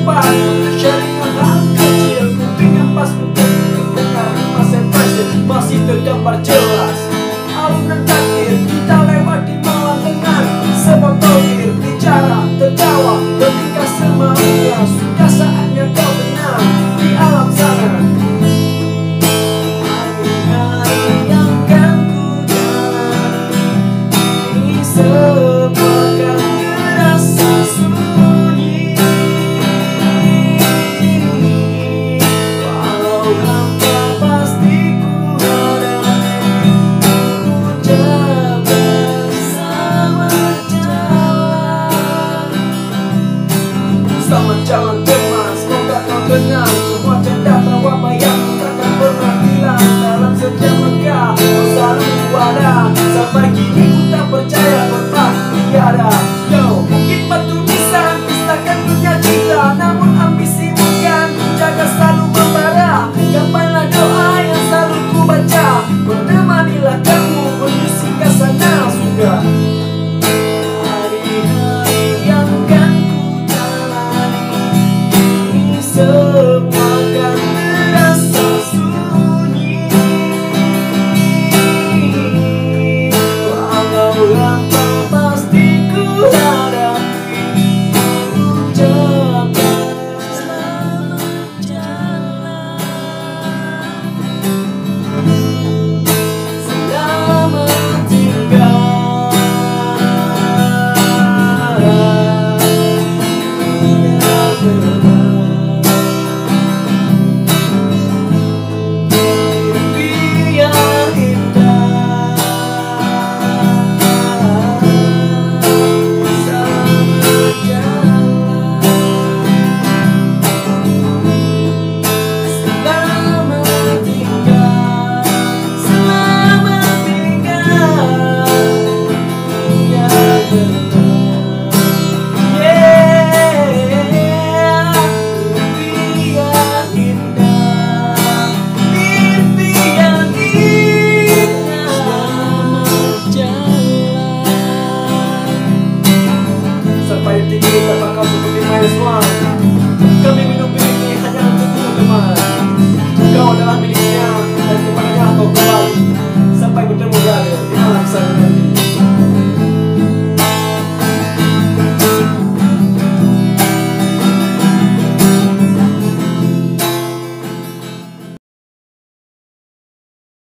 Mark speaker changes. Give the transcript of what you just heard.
Speaker 1: depan untuk sharing hal kecil. Kuping ampas menjadi terdengar masa present masih tergambar jelas. Alunan takdir kita lewati malam dengan sebab tauhid, bicara, tertawa, bertingkah semaunya. Sudah saatnya kau tenang di alam sana. Hari-hari yang kan ku jalani ini sepakan terasa sunyi. Walau hampa pasti ku hadapi, ucap bersama jalan. Selamat jalan teman, semoga kau tenang. Semua canda tawa bayang takkan pernah hilang dalam setiap langkah kau selalu ada. Sampai kini ku tak percaya kau tak tiada. Yo, mungkin batu nisan pisahkan dunia kita, namun ambisi bukan jaga selalu membara. Gapailah doa yang selalu ku baca, menemanilah kamu menuju ke sana sudah. Hari-hari yang kan ku jalani ini